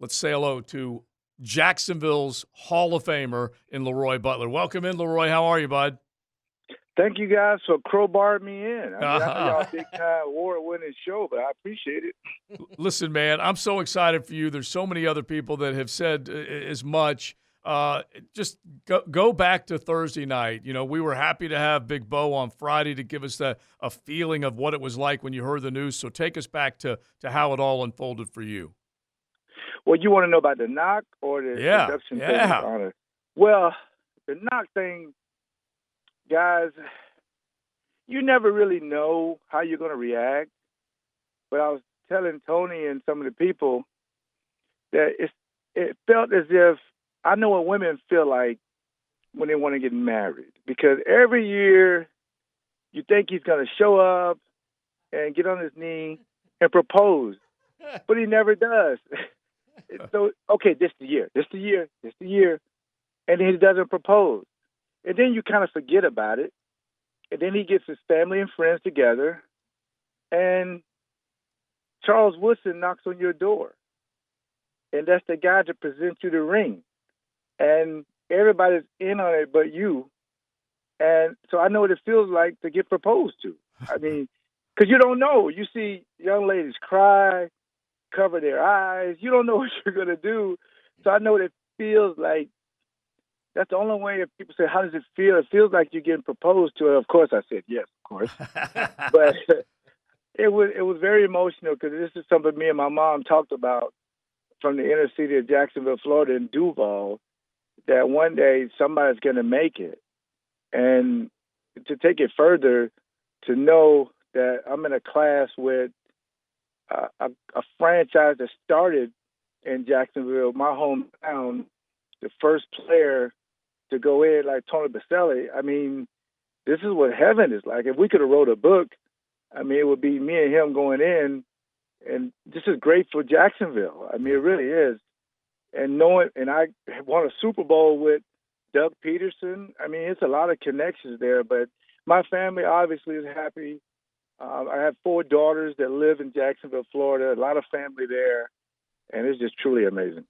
Let's say hello to Jacksonville's Hall of Famer in LeRoy Butler. Welcome in, LeRoy. How are you, bud? Thank you guys for crowbarring me in. I know y'all a big-time award-winning show, but I appreciate it. Listen, man, I'm so excited for you. There's so many other people that have said as much. Just go back to Thursday night. You know, we were happy to have Big Bo on Friday to give us a feeling of what it was like when you heard the news. So take us back to how it all unfolded for you. Well, you want to know about the knock or the induction thing? Honor? Well, the knock thing, guys, you never really know how you're going to react. But I was telling Tony and some of the people that it felt as if I know what women feel like when they want to get married. Because every year you think he's going to show up and get on his knee and propose. But he never does. So, okay, this the year. And then he doesn't propose. And then you kind of forget about it. And then he gets his family and friends together. And Charles Woodson knocks on your door. And that's the guy to present you the ring. And everybody's in on it but you. And so I know what it feels like to get proposed to. I mean, because you don't know. You see young ladies cry, cover their eyes. You don't know what you're going to do. So I know what it feels like. That's the only way if people say, how does it feel? It feels like you're getting proposed to. Of course, I said yes, of course. But it was very emotional because this is something me and my mom talked about from the inner city of Jacksonville, Florida, in Duval, that one day somebody's going to make it. And to take it further, to know that I'm in a class with a franchise that started in Jacksonville, my hometown, the first player to go in like Tony Baselli. I mean, this is what heaven is like. If we could have wrote a book, I mean, it would be me and him going in, and this is great for Jacksonville. I mean, it really is. And I won a Super Bowl with Doug Peterson. I mean, it's a lot of connections there, but my family obviously is happy. I have 4 daughters that live in Jacksonville, Florida, a lot of family there, and it's just truly amazing.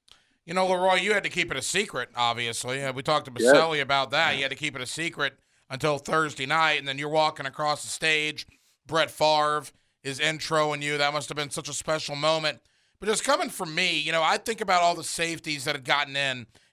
You know, LeRoy, you had to keep it a secret, obviously. We talked to Baselli about that. You had to keep it a secret until Thursday night, and then you're walking across the stage. Brett Favre is introing you. That must have been such a special moment. But just coming from me, you know, I think about all the safeties that had gotten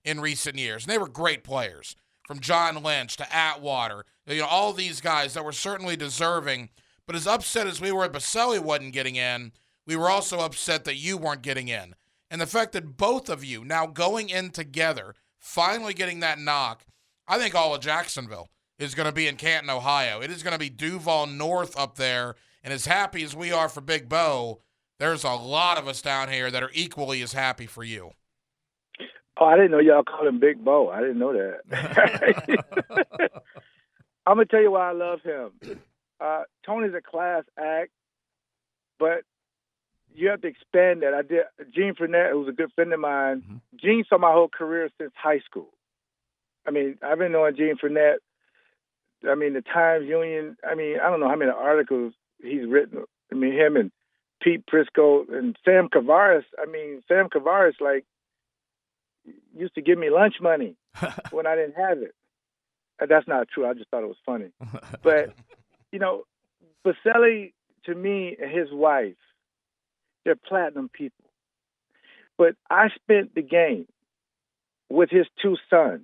in recent years, and they were great players, from John Lynch to Atwater, you know, all these guys that were certainly deserving. But as upset as we were, Baselli wasn't getting in, we were also upset that you weren't getting in. And the fact that both of you now going in together, finally getting that knock, I think all of Jacksonville is going to be in Canton, Ohio. It is going to be Duval North up there. And as happy as we are for Big Bo, there's a lot of us down here that are equally as happy for you. Oh, I didn't know y'all called him Big Bo. I didn't know that. I'm going to tell you why I love him. Tony's a class act, but you have to expand that. Gene Fournette, who's a good friend of mine. Mm-hmm. Gene saw my whole career since high school. I mean, I've been knowing Gene Fournette. I mean, the Times Union. I mean, I don't know how many articles he's written. I mean, him and Pete Prisco and Sam Kavaris. I mean, Sam Kavaris, like, used to give me lunch money when I didn't have it. That's not true. I just thought it was funny. But, you know, Baselli, to me, and his wife, they're platinum people. But I spent the game with his 2 sons.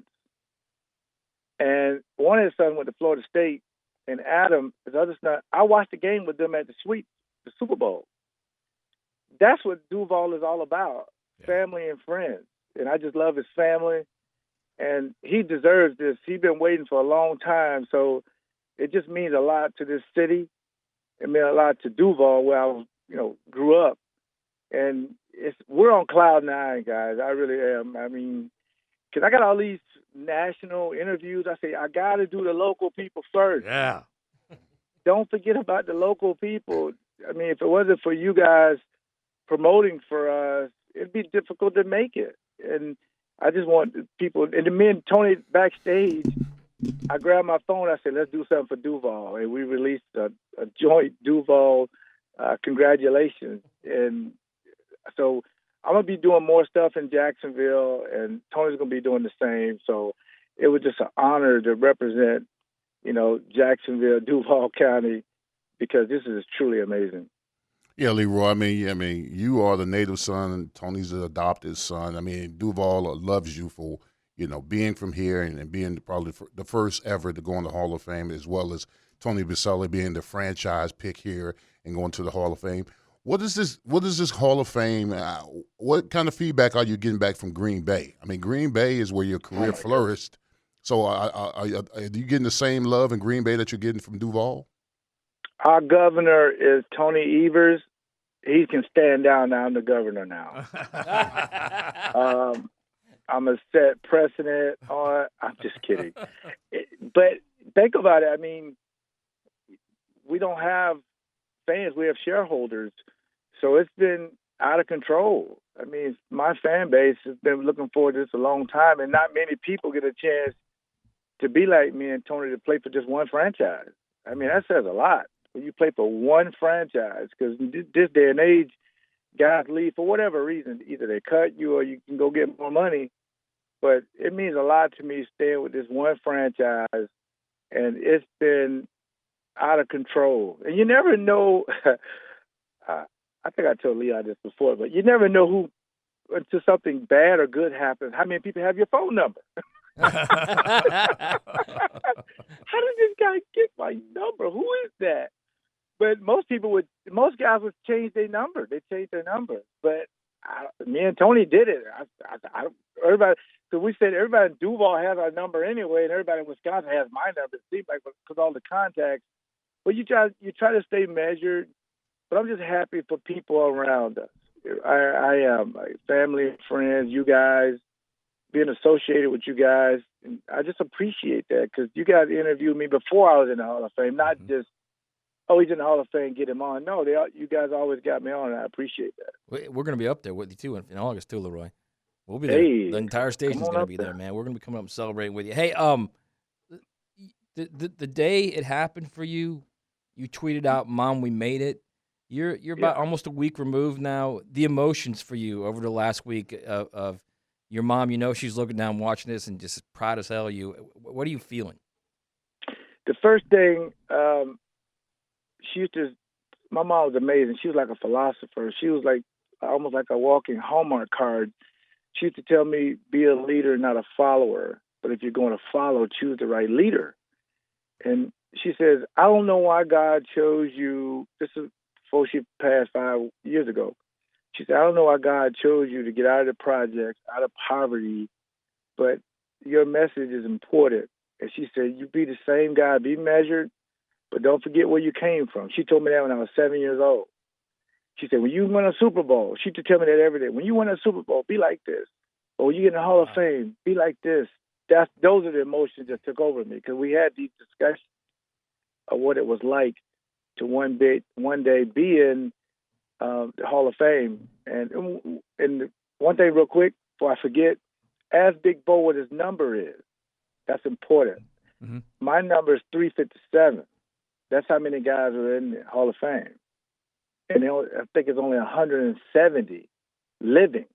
And one of his sons went to Florida State, and Adam, his other son, I watched the game with them at the Super Bowl. That's what Duval is all about, family and friends. And I just love his family. And he deserves this. He's been waiting for a long time. So it just means a lot to this city. It meant a lot to Duval, where I grew up. And we're on cloud 9, guys. I really am. I mean, because I got all these national interviews. I say, I got to do the local people first. Yeah. Don't forget about the local people. I mean, if it wasn't for you guys promoting for us, it'd be difficult to make it. And I just want people, and me and Tony backstage, I grabbed my phone. I said, let's do something for Duval. And we released a joint Duval congratulations. And so I'm going to be doing more stuff in Jacksonville, and Tony's going to be doing the same. So it was just an honor to represent, Jacksonville, Duval County, because this is truly amazing. Yeah, LeRoy. I mean, you are the native son, and Tony's the adopted son. I mean, Duval loves you for being from here and being probably the first ever to go in the Hall of Fame, as well as Tony Baselli being the franchise pick here and going to the Hall of Fame. What is this Hall of Fame? What kind of feedback are you getting back from Green Bay? I mean, Green Bay is where your career flourished. So are you getting the same love in Green Bay that you're getting from Duval? Our governor is Tony Evers. He can stand down now. I'm the governor now. I'm a set precedent on. I'm just kidding. But think about it. I mean, we don't have fans. We have shareholders. So it's been out of control. I mean, my fan base has been looking forward to this a long time, and not many people get a chance to be like me and Tony to play for just one franchise. I mean, that says a lot. When you play for one franchise, because in this day and age, guys leave for whatever reason. Either they cut you or you can go get more money. But it means a lot to me staying with this one franchise, and it's been out of control. And you never know. I think I told Leon this before, but you never know who, until something bad or good happens, how many people have your phone number? How did this guy get my number? Who is that? But most guys would change their number. They change their number. But me and Tony did it. Everybody, so we said everybody in Duval has our number anyway, and everybody in Wisconsin has my number. It seems like because all the contacts. But you try to stay measured. But I'm just happy for people around us. I am family and friends, you guys, being associated with you guys. And I just appreciate that because you guys interviewed me before I was in the Hall of Fame, not just, he's in the Hall of Fame, get him on. No, you guys always got me on, and I appreciate that. We're going to be up there with you, too, in August, too, LeRoy. We'll be there. The entire station's going to be there, man. We're going to be coming up and celebrating with you. Hey, the day it happened for you, you tweeted out, "Mom, we made it." You're about almost a week removed now. The emotions for you over the last week of your mom, she's looking down watching this and just proud as hell of you. What are you feeling? The first thing, my mom was amazing. She was like a philosopher. She was like almost like a walking Hallmark card. She used to tell me, be a leader, not a follower. But if you're going to follow, choose the right leader. And she says, I don't know why God chose you. This is before she passed 5 years ago. She said, I don't know why God chose you to get out of the projects, out of poverty, but your message is important. And she said, you be the same guy, be measured, but don't forget where you came from. She told me that when I was 7 years old. She said, when you win a Super Bowl, she used to tell me that every day. When you win a Super Bowl, be like this. Or when you get in the Hall of Fame, be like this. Those are the emotions that took over me because we had these discussions of what it was like to one day be in the Hall of Fame. And one thing real quick before I forget, ask Big Bo what his number is. That's important. Mm-hmm. My number is 357. That's how many guys are in the Hall of Fame. And I think it's only 170 living.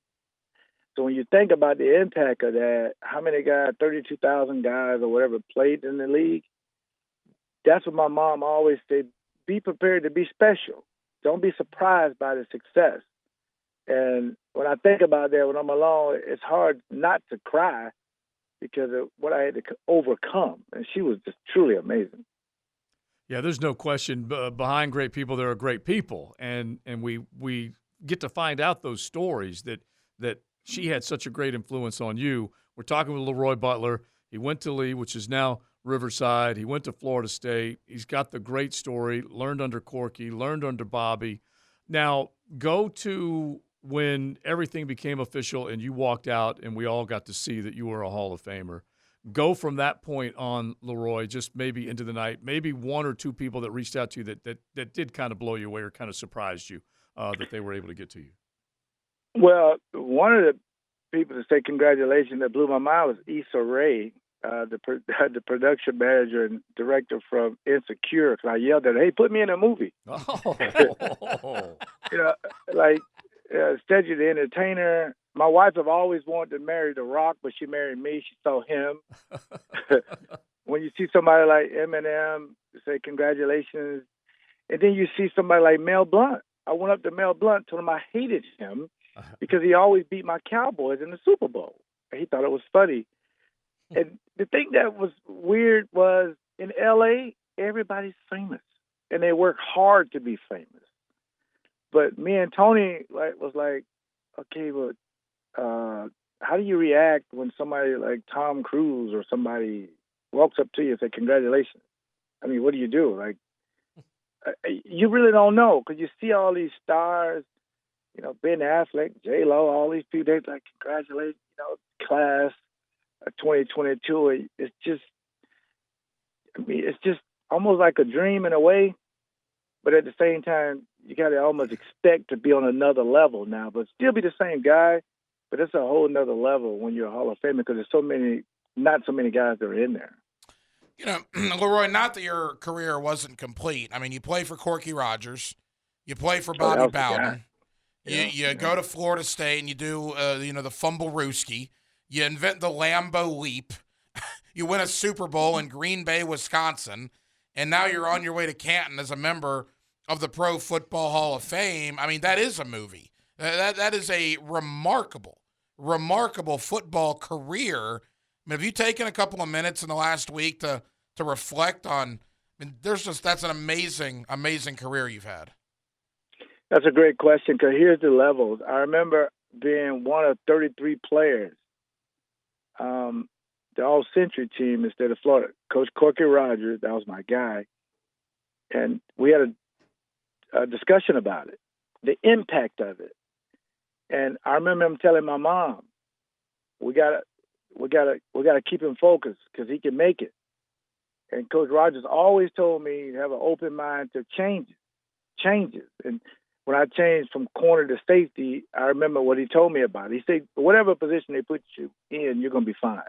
So when you think about the impact of that, how many guys, 32,000 guys or whatever played in the league, that's what my mom always said, be prepared to be special. Don't be surprised by the success. And when I think about that when I'm alone, it's hard not to cry because of what I had to overcome. And she was just truly amazing. Yeah, there's no question. Behind great people, there are great people. And we get to find out those stories that she had such a great influence on you. We're talking with LeRoy Butler. He went to Lee, which is now Riverside. He went to Florida State. He's got the great story, learned under Corky, learned under Bobby. Now, go to when everything became official and you walked out and we all got to see that you were a Hall of Famer. Go from that point on, LeRoy, just maybe into the night, maybe one or two people that reached out to you that did kind of blow you away or kind of surprised you that they were able to get to you. Well, one of the people to say congratulations that blew my mind was Issa Rae, the production manager and director from Insecure. Because I yelled at her, "Hey, put me in a movie!" Oh, like Cedric the Entertainer. My wife have always wanted to marry The Rock, but she married me. She saw him. When you see somebody like Eminem, you say congratulations. And then you see somebody like Mel Blount. I went up to Mel Blount, told him I hated him because he always beat my Cowboys in the Super Bowl. And he thought it was funny. And the thing that was weird was in L.A., everybody's famous. And they work hard to be famous. But me and Tony was like, okay, but how do you react when somebody like Tom Cruise or somebody walks up to you and say, congratulations? I mean, what do you do? Like, you really don't know because you see all these stars, Ben Affleck, J-Lo, all these people, they're like, congratulations, class of 2022. It's just almost like a dream in a way, but at the same time, you got to almost expect to be on another level now, but still be the same guy, but it's a whole nother level when you're a Hall of Famer because there's not so many guys that are in there. LeRoy, not that your career wasn't complete. I mean, you play for Corky Rogers. You play for Bobby Bowden. You go to Florida State and you do, the fumble-rooski. You invent the Lambeau leap. You win a Super Bowl in Green Bay, Wisconsin. And now you're on your way to Canton as a member of the Pro Football Hall of Fame. I mean, that is a movie. That is a remarkable football career. I mean, have you taken a couple of minutes in the last week to reflect on? I mean, that's an amazing career you've had. That's a great question because here's the levels. I remember being one of 33 players, the All-Century team instead of Florida. Coach Corky Rogers, that was my guy, and we had a discussion about it, the impact of it. And I remember him telling my mom, we gotta keep him focused because he can make it. And Coach Rogers always told me to have an open mind to changes. And when I changed from corner to safety, I remember what he told me about it. He said, whatever position they put you in, you're going to be fine.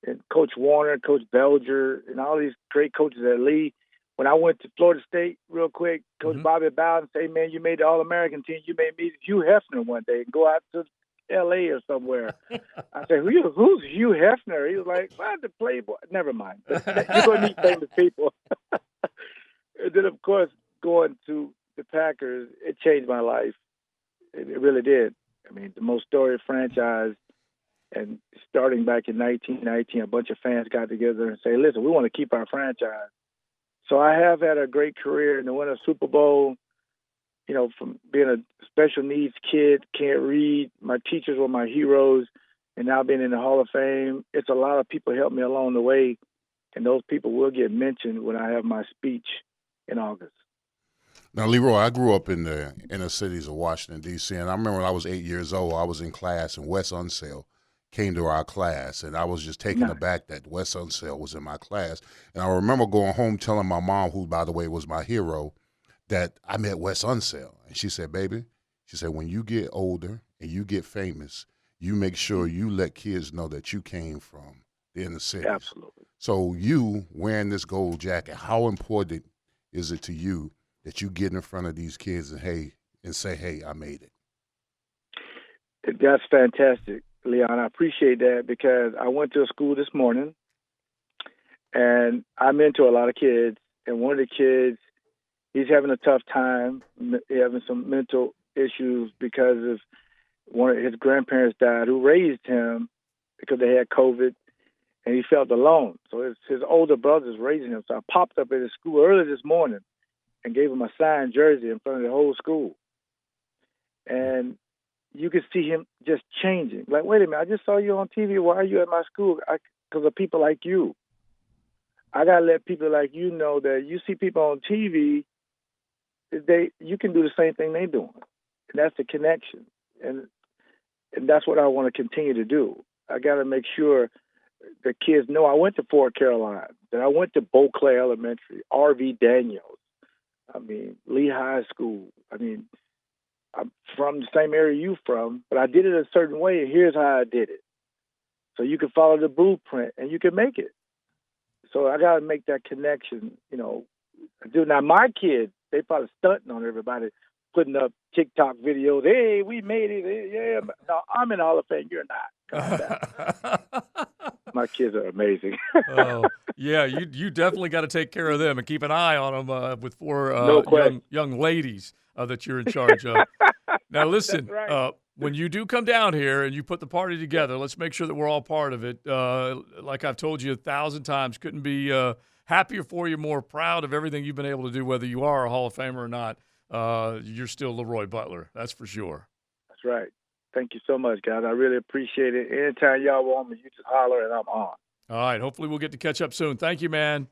And Coach Warner, Coach Belger, and all these great coaches at Lee, when I went to Florida State real quick, Coach Bobby Bowden said, man, you made the All-American team. You made me Hugh Hefner one day and go out to L.A. or somewhere. I said, who's Hugh Hefner? He was like, well, the Playboy. Never mind. You're going to meet famous people. And then, of course, going to the Packers, it changed my life. It really did. I mean, the most storied franchise. And starting back in 1919, a bunch of fans got together and say, listen, we want to keep our franchise. So I have had a great career and to win a Super Bowl, from being a special needs kid, can't read. My teachers were my heroes. And now being in the Hall of Fame, it's a lot of people helped me along the way. And those people will get mentioned when I have my speech in August. Now, LeRoy, I grew up in the inner cities of Washington, D.C., and I remember when I was 8 years old, I was in class, and Wes Unseld came to our class, and I was just taken aback that Wes Unseld was in my class. And I remember going home telling my mom, who, by the way, was my hero, that I met Wes Unseld. And she said, baby, when you get older and you get famous, you make sure you let kids know that you came from the inner city. Absolutely. So you wearing this gold jacket, how important is it to you that you get in front of these kids and say, hey, I made it? That's fantastic, Leon. I appreciate that because I went to a school this morning and I mentor a lot of kids. And one of the kids, he's having a tough time, having some mental issues because of one of his grandparents died who raised him because they had COVID and he felt alone. So his older brother's raising him. So I popped up at his school early this morning and gave him a signed jersey in front of the whole school. And you could see him just changing. Like, wait a minute, I just saw you on TV. Why are you at my school? Because of people like you. I got to let people like you know that you see people on TV, you can do the same thing they're doing. And that's the connection. And that's what I want to continue to do. I got to make sure the kids know I went to Fort Caroline, that I went to Beauclair Elementary, R.V. Daniels, Lee High School. I'm from the same area you from, but I did it a certain way, and here's how I did it. So you can follow the blueprint, and you can make it. So I got to make that connection, Now, my kids, they probably stunting on everybody. putting up TikTok videos. Hey, we made it. Yeah, no, I'm in Hall of Fame. You're not. My kids are amazing. Oh, yeah, you definitely got to take care of them and keep an eye on them with 4 young ladies that you're in charge of. Now, listen, right. When you do come down here and you put the party together, let's make sure that we're all part of it. Like I've told you 1,000 times, couldn't be happier for you, more proud of everything you've been able to do, whether you are a Hall of Famer or not. You're still LeRoy Butler, that's for sure. That's right. Thank you so much, guys. I really appreciate it. Anytime y'all want me, you just holler and I'm on. All right. Hopefully we'll get to catch up soon. Thank you, man.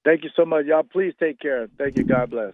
Thank you so much. Y'all please take care. Thank you. God bless.